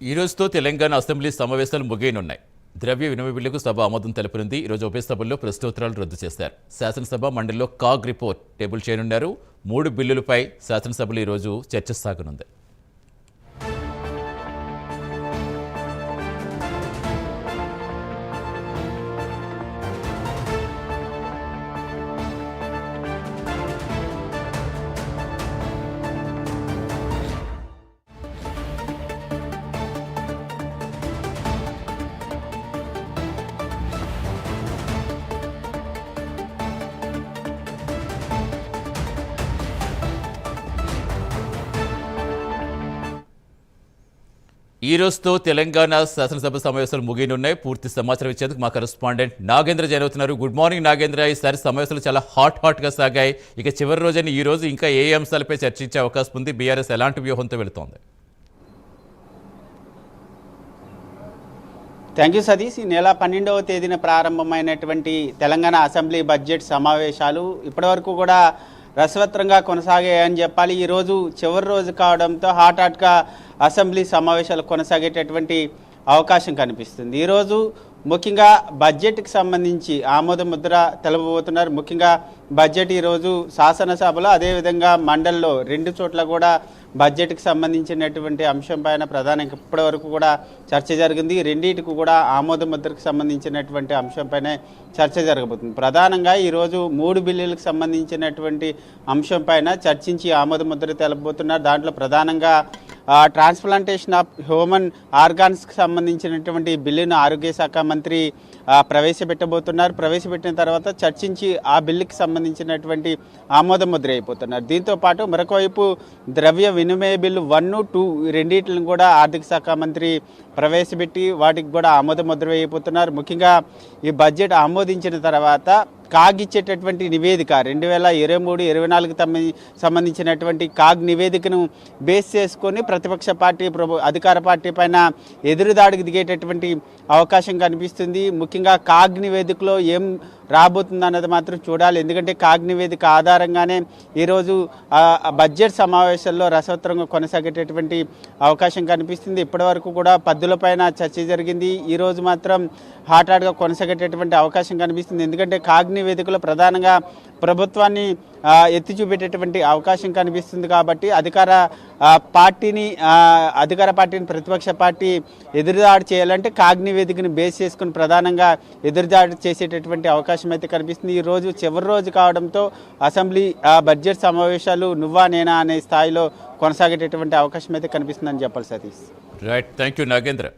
ఈ రోజుతో తెలంగాణ అసెంబ్లీ సమావేశాలు ముగియనున్నాయి. ద్రవ్య వినిమయ బిల్లుకు సభ ఆమోదం తెలుపనుంది. ఈరోజు ఉభయ సభల్లో ప్రశ్నోత్తరాలు రద్దు చేశారు. శాసనసభ మండలిలో కాగ్ రిపోర్ట్ టేబుల్ చేయనున్నారు. 3 బిల్లులపై శాసనసభలో ఈరోజు చర్చ సాగనుంది. ఈ రోజుతో తెలంగాణ శాసనసభ సమావేశాలు ముగియనున్నాయి. పూర్తి సమాచారం ఇచ్చేందుకు మా కరెస్పాండెంట్ నాగేంద్ర జాయిన్ అవుతున్నారు. Good morning Nagendra. ఈసారి సమావేశాలు చాలా హాట్గా సాగాయి. ఇక చివరి రోజైన ఈ రోజు ఇంకా ఏ అంశాలపై చర్చించే అవకాశం ఉంది? బీఆర్ఎస్ ఎలాంటి వ్యూహంతో వెళుతోంది? Thank you Satish. ఈ నెల 12వ తేదీన ప్రారంభమైనటువంటి తెలంగాణ అసెంబ్లీ బడ్జెట్ సమావేశాలు ఇప్పటివరకు కూడా రసవత్రంగా కొనసాగాయని చెప్పాలి. ఈరోజు చివరి రోజు కావడంతో హాట్గా అసెంబ్లీ సమావేశాలు కొనసాగేటటువంటి అవకాశం కనిపిస్తుంది. ఈరోజు ముఖ్యంగా బడ్జెట్కి సంబంధించి ఆమోద ముద్ర తెలపబోతున్నారు. ముఖ్యంగా బడ్జెట్ ఈరోజు శాసనసభలో అదేవిధంగా మండలిలో 2 చోట్ల కూడా బడ్జెట్కి సంబంధించినటువంటి అంశం పైన ప్రధానంగా ఇప్పటివరకు కూడా చర్చ జరిగింది. రెండింటికి కూడా ఆమోద ముద్రకు సంబంధించినటువంటి అంశంపైనే చర్చ జరగబోతుంది. ప్రధానంగా ఈరోజు 3 బిల్లులకు సంబంధించినటువంటి అంశం పైన చర్చించి ఆమోద ముద్ర తెలపబోతున్నారు. దాంట్లో ప్రధానంగా ట్రాన్స్ప్లాంటేషన్ ఆఫ్ హ్యూమన్ ఆర్గాన్స్కి సంబంధించినటువంటి బిల్లును ఆరోగ్య శాఖ మంత్రి ప్రవేశపెట్టబోతున్నారు. ప్రవేశపెట్టిన తర్వాత చర్చించి ఆ బిల్లుకి సంబంధించినటువంటి ఆమోద ముద్ర అయిపోతున్నారు. దీంతోపాటు మరొక వైపు ద్రవ్య వినిమయ బిల్లు 1, 2 రెండింటిని కూడా ఆర్థిక శాఖ మంత్రి ప్రవేశపెట్టి వాటికి కూడా ఆమోద ముద్ర వేయబోతున్నారు. ముఖ్యంగా ఈ బడ్జెట్ ఆమోదించిన తర్వాత కాగ్ ఇచ్చేటటువంటి నివేదిక 2023-24 సంబంధించినటువంటి కాగ్ నివేదికను బేస్ చేసుకొని ప్రతిపక్ష పార్టీ అధికార పార్టీ పైన ఎదురుదాడికి దిగేటటువంటి అవకాశం కనిపిస్తుంది. ముఖ్యంగా కాగ్ నివేదికలో ఏం రాబోతుంది అన్నది మాత్రం చూడాలి. ఎందుకంటే కాగ్ నివేదిక ఆధారంగానే ఈరోజు బడ్జెట్ సమావేశాల్లో రసవత్రంగా కొనసాగేటటువంటి అవకాశం కనిపిస్తుంది. ఇప్పటివరకు కూడా పద్దులపైన చర్చ జరిగింది. ఈరోజు మాత్రం హాట్గా కొనసాగేటటువంటి అవకాశం కనిపిస్తుంది. ఎందుకంటే కాగ్ నివేదికలో ప్రధానంగా ప్రభుత్వాన్ని ఎత్తి చూపేటటువంటి అవకాశం కనిపిస్తుంది. కాబట్టి అధికార పార్టీని ప్రతిపక్ష పార్టీ ఎదురుదాడి చేయాలంటే కాగ్ నివేదికను బేస్ చేసుకుని ప్రధానంగా ఎదురుదాడి చేసేటటువంటి అవకాశం అయితే కనిపిస్తుంది. ఈ రోజు చివరి రోజు కావడంతో అసెంబ్లీ బడ్జెట్ సమావేశాలు నువ్వా నేనా అనే స్థాయిలో కొనసాగేటటువంటి అవకాశం అయితే కనిపిస్తుందని చెప్పాలి Satish. Right, thank you Nagendra.